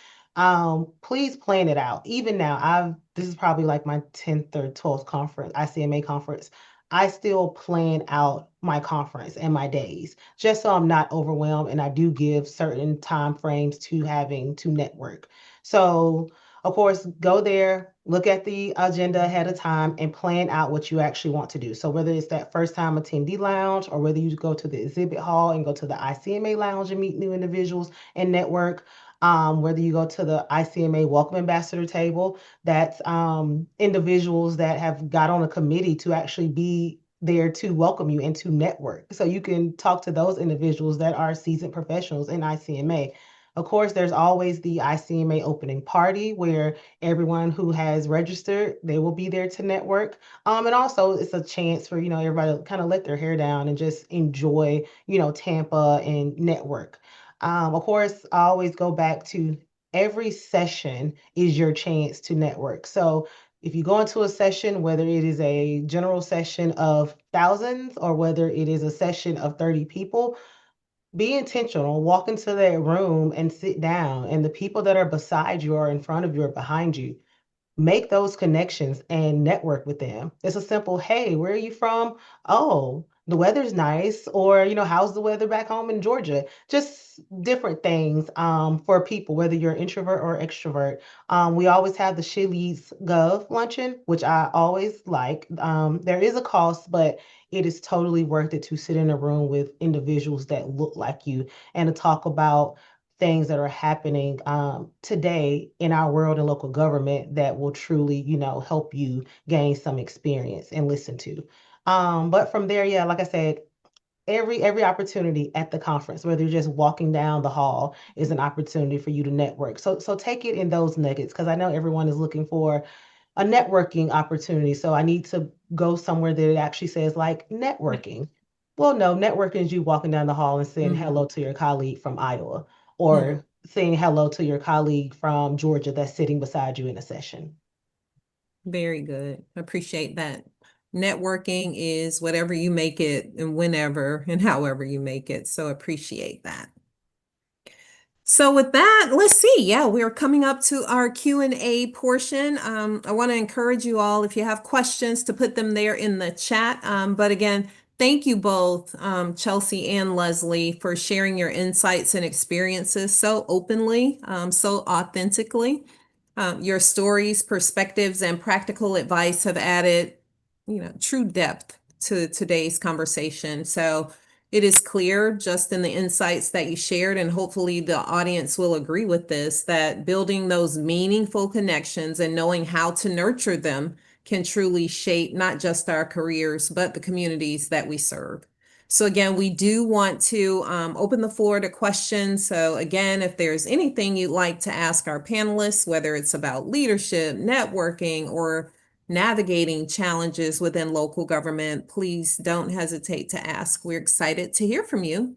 Please plan it out. Even now, this is probably like my 10th or 12th conference, ICMA conference. I still plan out my conference and my days just so I'm not overwhelmed, and I do give certain time frames to having to network. So, of course, go there, look at the agenda ahead of time, and plan out what you actually want to do. So whether it's that first time attendee lounge or whether you go to the exhibit hall and go to the ICMA lounge and meet new individuals and network, whether you go to the ICMA Welcome Ambassador table, that's individuals that have got on a committee to actually be there to welcome you and to network. So you can talk to those individuals that are seasoned professionals in ICMA. Of course, there's always the ICMA opening party where everyone who has registered, they will be there to network. And also it's a chance for, everybody to kind of let their hair down and just enjoy, Tampa and network. Of course, I always go back to every session is your chance to network. So if you go into a session, whether it is a general session of thousands or whether it is a session of 30 people, be intentional. Walk into that room and sit down. And the people that are beside you or in front of you or behind you, make those connections and network with them. It's a simple, hey, where are you from? Oh, the weather's nice. Or, how's the weather back home in Georgia? Just different things for people, whether you're introvert or extrovert. We always have the SheLeadsGov luncheon, which I always like. There is a cost, but it is totally worth it to sit in a room with individuals that look like you and to talk about things that are happening today in our world and local government that will truly, help you gain some experience and listen to. But from there, yeah, like I said, every opportunity at the conference, whether you're just walking down the hall, is an opportunity for you to network. So take it in those nuggets because I know everyone is looking for a networking opportunity. So I need to go somewhere that it actually says like networking. Well, no, networking is you walking down the hall and saying hello to your colleague from Iowa or saying hello to your colleague from Georgia that's sitting beside you in a session. Very good. Appreciate that. Networking is whatever you make it and whenever and however you make it. So appreciate that. So with that, let's see. Yeah, we're coming up to our Q&A portion. I want to encourage you all, if you have questions, to put them there in the chat. But again, thank you both, Chelsea and Leslie, for sharing your insights and experiences so openly, so authentically. Your stories, perspectives, and practical advice have added, true depth to today's conversation. So it is clear just in the insights that you shared, and hopefully the audience will agree with this, that building those meaningful connections and knowing how to nurture them can truly shape not just our careers, but the communities that we serve. So again, we do want to open the floor to questions. So again, if there's anything you'd like to ask our panelists, whether it's about leadership, networking, or navigating challenges within local government, please don't hesitate to ask. We're excited to hear from you.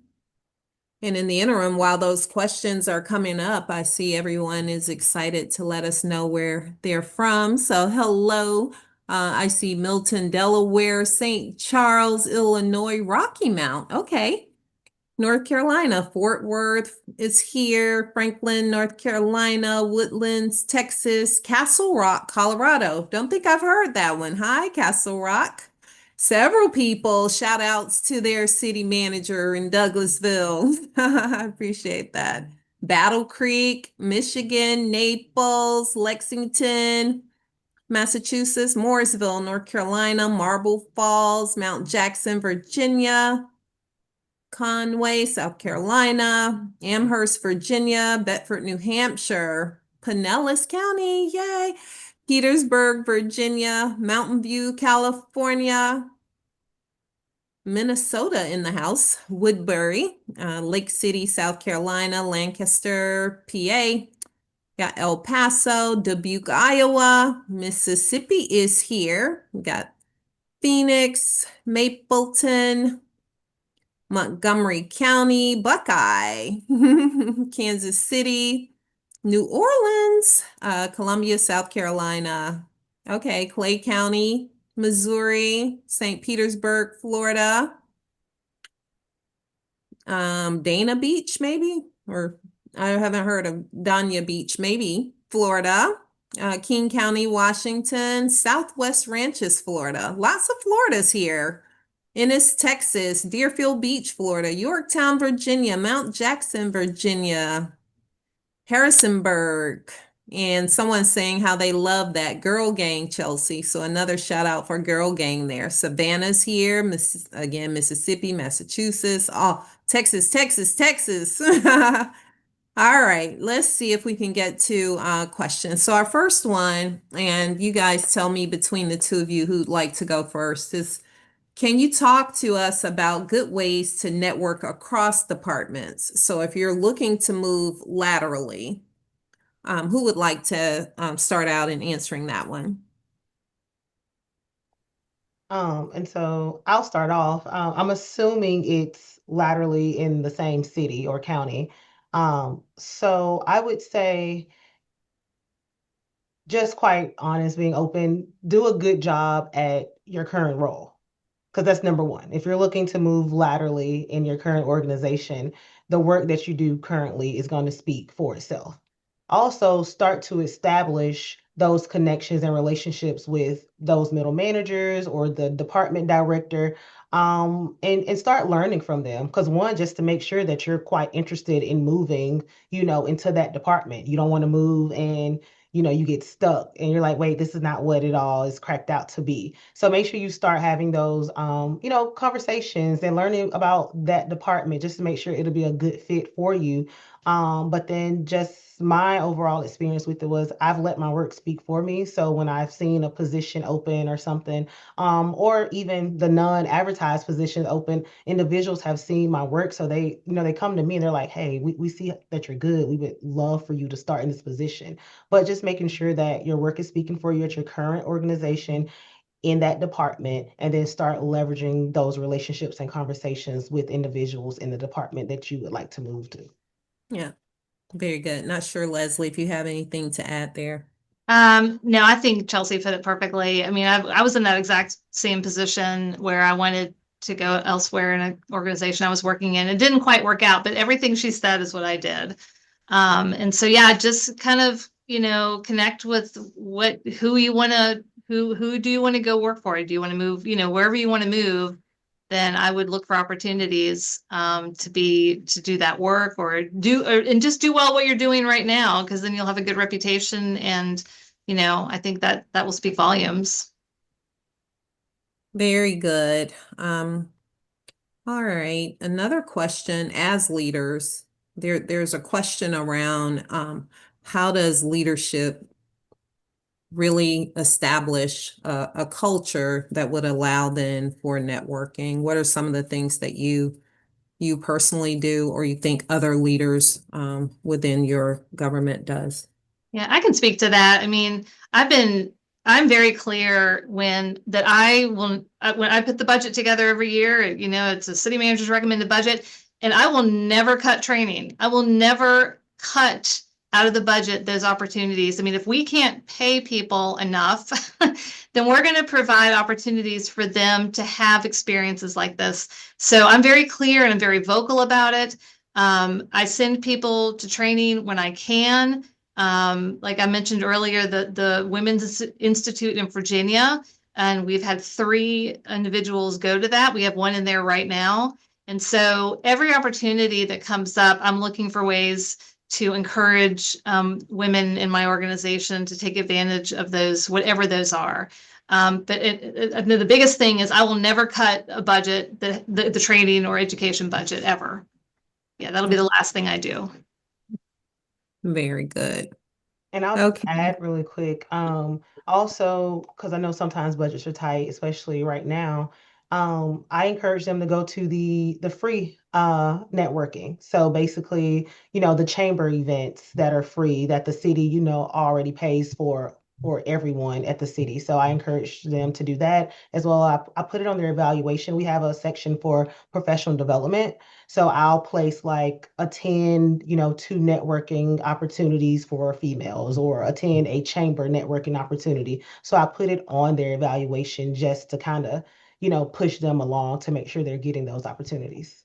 And in the interim, while those questions are coming up, I see everyone is excited to let us know where they're from. So hello, I see Milton, Delaware, St. Charles, Illinois, Rocky Mount. Okay. North Carolina, Fort Worth is here, Franklin, North Carolina, Woodlands, Texas, Castle Rock, Colorado. Don't think I've heard that one. Hi, Castle Rock. Several people, shout outs to their city manager in Douglasville. I appreciate that. Battle Creek, Michigan, Naples, Lexington, Massachusetts, Morrisville, North Carolina, Marble Falls, Mount Jackson, Virginia, Conway, South Carolina, Amherst, Virginia, Bedford, New Hampshire, Pinellas County, yay, Petersburg, Virginia, Mountain View, California, Minnesota in the house, Woodbury, Lake City, South Carolina, Lancaster, PA, got El Paso, Dubuque, Iowa, Mississippi is here. We got Phoenix, Mapleton, Montgomery County, Buckeye, Kansas City, New Orleans, Columbia, South Carolina. Okay, Clay County, Missouri, St. Petersburg, Florida, Dana Beach, maybe, or I haven't heard of Dania Beach, maybe, Florida, King County, Washington, Southwest Ranches, Florida. Lots of Floridas here. Ennis, Texas, Deerfield Beach, Florida, Yorktown, Virginia, Mount Jackson, Virginia, Harrisonburg, and someone saying how they love that Girl Gang, Chelsea. So another shout out for Girl Gang there. Savannah's here, again, Mississippi, Massachusetts, oh, Texas, Texas, Texas. All right, let's see if we can get to questions. So our first one, and you guys tell me between the two of you who'd like to go first, is can you talk to us about good ways to network across departments? So if you're looking to move laterally, who would like to start out in answering that one? And so I'll start off. I'm assuming it's laterally in the same city or county. So I would say, just quite honest, being open, do a good job at your current role. Because that's number one. If you're looking to move laterally in your current organization, the work that you do currently is going to speak for itself. Also, start to establish those connections and relationships with those middle managers or the department director, and start learning from them. Because one, just to make sure that you're quite interested in moving, into that department. You don't want to move and you get stuck and you're like, wait, this is not what it all is cracked out to be. So make sure you start having those, conversations and learning about that department just to make sure it'll be a good fit for you. But then just my overall experience with it was I've let my work speak for me. So when I've seen a position open or something, or even the non-advertised position open, individuals have seen my work. So they come to me and they're like, hey, we see that you're good. We would love for you to start in this position. But just making sure that your work is speaking for you at your current organization in that department, and then start leveraging those relationships and conversations with individuals in the department that you would like to move to. Yeah, very good. Not sure, Leslie, if you have anything to add there. No, I think Chelsea put it perfectly. I mean, I was in that exact same position where I wanted to go elsewhere in an organization I was working in. It didn't quite work out, but everything she said is what I did. And so, yeah, just kind of, connect with who do you want to go work for? Do you want to move, wherever you want to move? Then I would look for opportunities to do that work and just do well what you're doing right now, because then you'll have a good reputation, and I think that will speak volumes. Very good. All right, another question. As leaders, there's a question around how does leadership really establish a culture that would allow then for networking? What are some of the things that you personally do, or you think other leaders within your government does? Yeah, I can speak to that. I mean, I'm very clear when I put the budget together every year, it's a city manager's recommended budget, and I will never cut training. I will never cut out of the budget those opportunities. I mean, if we can't pay people enough, then we're going to provide opportunities for them to have experiences like this. So I'm very clear and I'm very vocal about it. I send people to training when I can. Like I mentioned earlier, the Women's Institute in Virginia, And we've had 3 individuals go to that. We have one in there right now. And so every opportunity that comes up, I'm looking for ways to encourage women in my organization to take advantage of those, whatever those are. But the biggest thing is I will never cut a budget, the training or education budget ever. Yeah, that'll be the last thing I do. Very good. And I'll just Okay. add really quick, also, because I know sometimes budgets are tight, especially right now. I encourage them to go to the free networking. So basically, the chamber events that are free that the city, already pays for everyone at the city. So I encourage them to do that as well. I put it on their evaluation. We have a section for professional development. So I'll place like attend, 2 networking opportunities for females or attend a chamber networking opportunity. So I put it on their evaluation just to kind of, push them along to make sure they're getting those opportunities.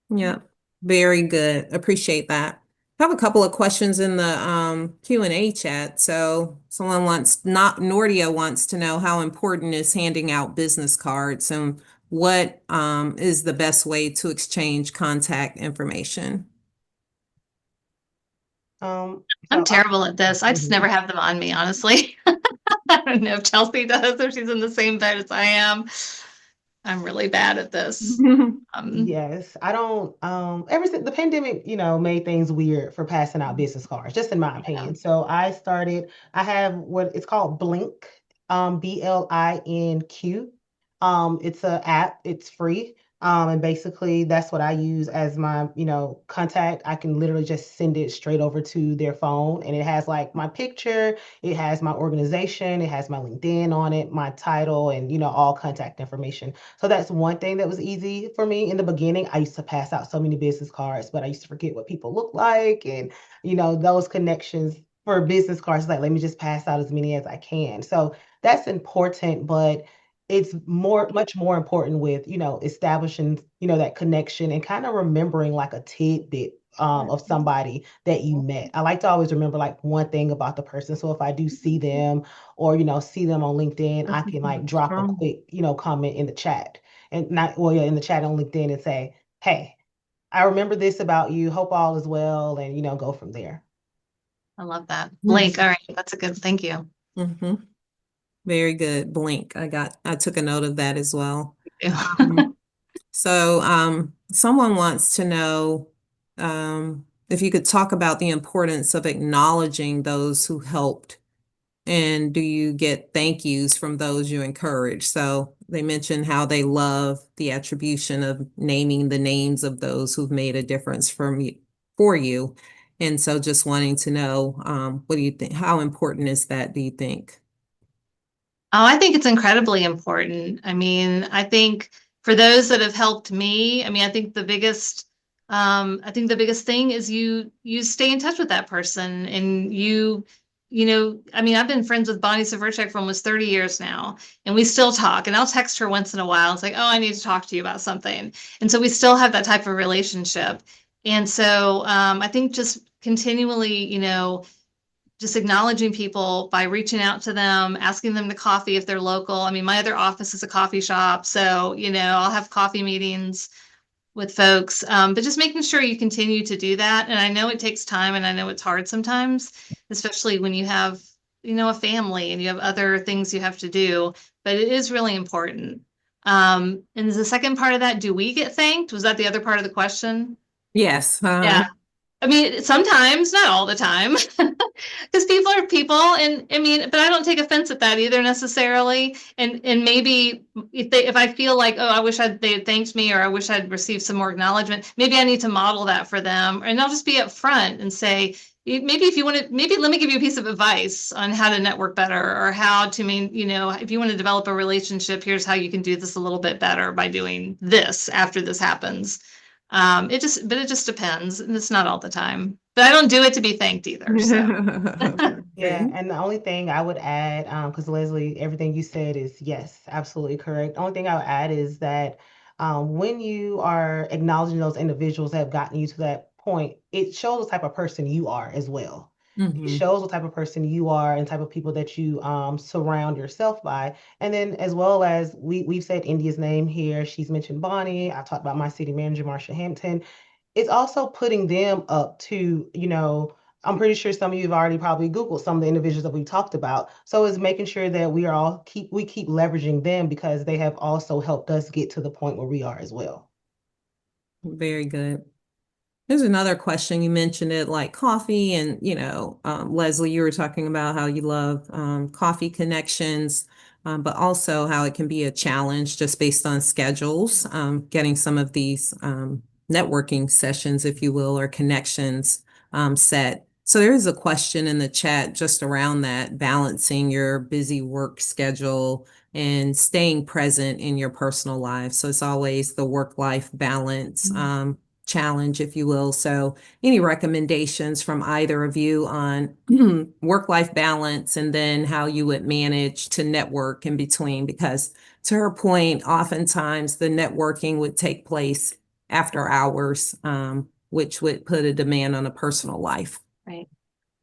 Yeah, very good. Appreciate that. I have a couple of questions in the Q&A chat. So someone Nordia wants to know how important is handing out business cards and what is the best way to exchange contact information? So I'm terrible at this. I just never have them on me, honestly. I don't know if Chelsea does, if she's in the same boat as I am. I'm really bad at this. Yes, I don't, ever since the pandemic, made things weird for passing out business cards, just in my opinion. So I have what it's called Blink, BLINQ. It's a app, it's free. And basically that's what I use as my, contact. I can literally just send it straight over to their phone, and it has like my picture, it has my organization, it has my LinkedIn on it, my title, and, all contact information. So that's one thing that was easy for me in the beginning. I used to pass out so many business cards, but I used to forget what people look like, and, those connections for business cards, like, let me just pass out as many as I can. So that's important, but it's much more important with, establishing, that connection and kind of remembering like a tidbit of somebody that you met. I like to always remember like one thing about the person. So if I do see them or, see them on LinkedIn, I can like drop a quick, comment in the chat and in the chat on LinkedIn and say, hey, I remember this about you. Hope all is well. And, go from there. I love that. Blake, all right, that's a good, thank you. Mm-hmm. Very good. Blink. I took a note of that as well. So someone wants to know if you could talk about the importance of acknowledging those who helped, and do you get thank yous from those you encourage? So they mentioned how they love the attribution of naming the names of those who've made a difference for you. And so just wanting to know, what do you think? How important is that, do you think? Oh, I think it's incredibly important. I mean, I think for those that have helped me, I mean, I think the biggest thing is you stay in touch with that person, and I mean, I've been friends with Bonnie Severchek for almost 30 years now, and we still talk, and I'll text her once in a while. It's like, oh, I need to talk to you about something. And so we still have that type of relationship. And so I think just continually, just acknowledging people by reaching out to them, asking them to coffee if they're local. I mean, my other office is a coffee shop, so, I'll have coffee meetings with folks, but just making sure you continue to do that. And I know it takes time, and I know it's hard sometimes, especially when you have, a family and you have other things you have to do, but it is really important. And the second part of that, do we get thanked? Was that the other part of the question? Yes. Yeah. I mean, sometimes, not all the time, because people are people, and I mean, but I don't take offense at that either necessarily. And maybe if I feel like, oh, I wish they had thanked me, or I wish I'd received some more acknowledgement, maybe I need to model that for them, and I'll just be upfront and say, maybe if you want to, maybe let me give you a piece of advice on how to network better, or how to if you want to develop a relationship, here's how you can do this a little bit better by doing this after this happens. It just depends, and it's not all the time. But I don't do it to be thanked either. So. Yeah, and the only thing I would add, because Leslie, everything you said is yes, absolutely correct. The only thing I would add is that when you are acknowledging those individuals that have gotten you to that point, it shows the type of person you are as well. It shows what type of person you are and type of people that you surround yourself by. And then as well as we've said India's name here, she's mentioned Bonnie. I talked about my city manager, Marsha Hampton. It's also putting them up to, I'm pretty sure some of you have already probably Googled some of the individuals that we talked about. So it's making sure that we keep leveraging them because they have also helped us get to the point where we are as well. Very good. There's another question. You mentioned it like coffee and, Leslie, you were talking about how you love coffee connections, but also how it can be a challenge just based on schedules, getting some of these networking sessions, if you will, or connections set. So there is a question in the chat just around that, balancing your busy work schedule and staying present in your personal life. So it's always the work-life balance challenge, if you will. So any recommendations from either of you on work-life balance and then how you would manage to network in between? Because to her point, oftentimes the networking would take place after hours, which would put a demand on a personal life. Right.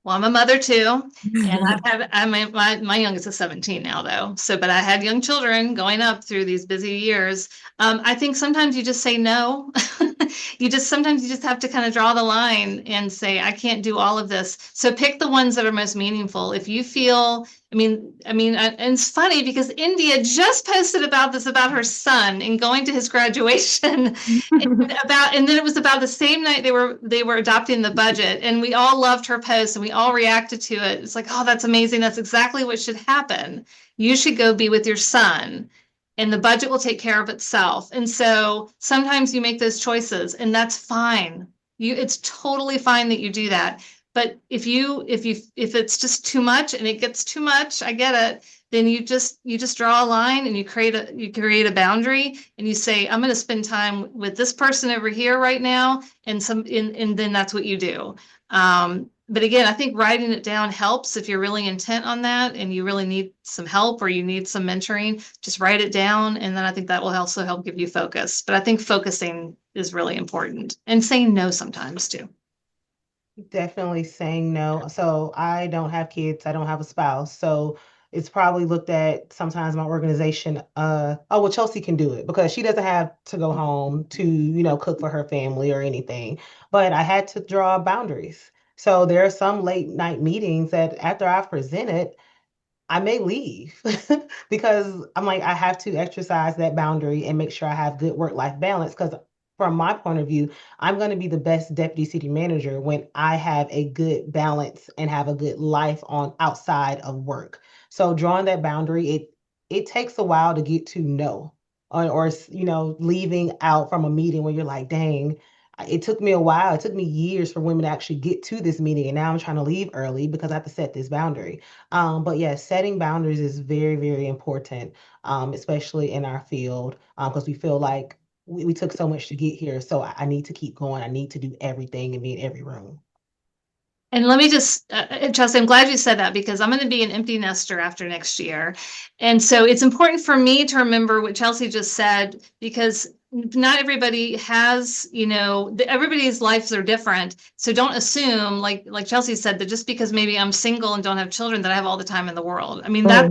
Well, I'm a mother too, and my youngest is 17 now though. So, but I had young children going up through these busy years. I think sometimes you just say no. Sometimes you just have to kind of draw the line and say, I can't do all of this. So pick the ones that are most meaningful. If you feel, and it's funny because India just posted about this, about her son and going to his graduation and then it was about the same night they were adopting the budget, and we all loved her post and we all reacted to it. It's like, oh, that's amazing. That's exactly what should happen. You should go be with your son and the budget will take care of itself. And so sometimes you make those choices and that's fine. It's totally fine that you do that. But if it's just too much and it gets too much, I get it, then you just draw a line and you create a boundary and you say, I'm going to spend time with this person over here right now. And then that's what you do. But again, I think writing it down helps if you're really intent on that and you really need some help or you need some mentoring, just write it down. And then I think that will also help give you focus. But I think focusing is really important and saying no sometimes too. Definitely saying no. So I don't have kids. I don't have a spouse. So it's probably looked at sometimes my organization, oh, well, Chelsea can do it because she doesn't have to go home to, cook for her family or anything. But I had to draw boundaries. So there are some late night meetings that after I've presented, I may leave because I'm like, I have to exercise that boundary and make sure I have good work-life balance. Because from my point of view, I'm going to be the best deputy city manager when I have a good balance and have a good life on outside of work. So drawing that boundary, it takes a while to get to know or leaving out from a meeting where you're like, dang, it took me a while. It took me years for women to actually get to this meeting. And now I'm trying to leave early because I have to set this boundary. But yeah, setting boundaries is very, very important, especially in our field, because we feel like we took so much to get here. So I need to keep going. I need to do everything and be in every room. And let me just, Chelsea, I'm glad you said that because I'm going to be an empty nester after next year. And so it's important for me to remember what Chelsea just said, because not everybody has, everybody's lives are different. So don't assume, like Chelsea said, that just because maybe I'm single and don't have children, that I have all the time in the world. I mean, that's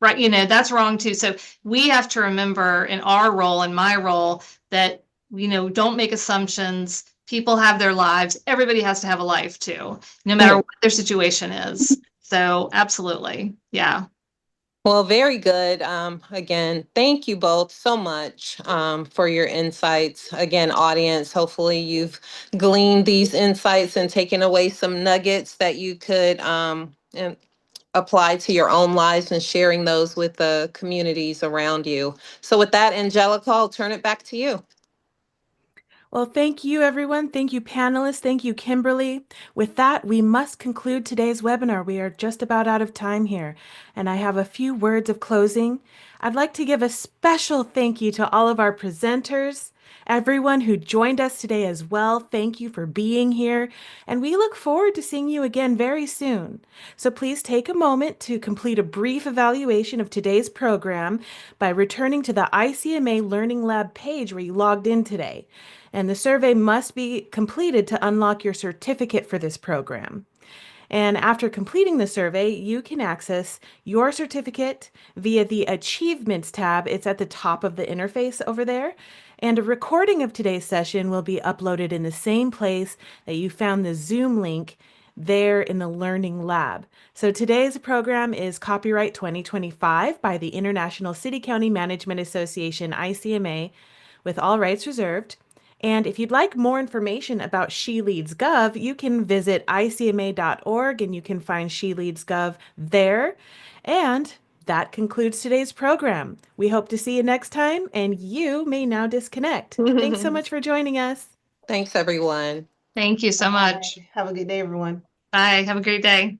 right. That's wrong too. So we have to remember in our role, in my role, that, don't make assumptions. People have their lives. Everybody has to have a life too, no matter what their situation is. So absolutely. Yeah. Well, very good. Again, thank you both so much for your insights. Again, audience, hopefully you've gleaned these insights and taken away some nuggets that you could and apply to your own lives and sharing those with the communities around you. So with that, Angelica, I'll turn it back to you. Well, thank you, everyone. Thank you, panelists. Thank you, Kimberly. With that, we must conclude today's webinar. We are just about out of time here, and I have a few words of closing. I'd like to give a special thank you to all of our presenters, everyone who joined us today as well. Thank you for being here, and we look forward to seeing you again very soon. So please take a moment to complete a brief evaluation of today's program by returning to the ICMA Learning Lab page where you logged in today. And the survey must be completed to unlock your certificate for this program. And after completing the survey, you can access your certificate via the Achievements tab. It's at the top of the interface over there. And a recording of today's session will be uploaded in the same place that you found the Zoom link there in the Learning Lab. So today's program is copyright 2025 by the International City County Management Association, ICMA, with all rights reserved. And if you'd like more information about SheLeadsGov, you can visit icma.org and you can find SheLeadsGov there. And that concludes today's program. We hope to see you next time, and you may now disconnect. Thanks so much for joining us. Thanks, everyone. Thank you so much. Have a good day, everyone. Bye. Have a great day.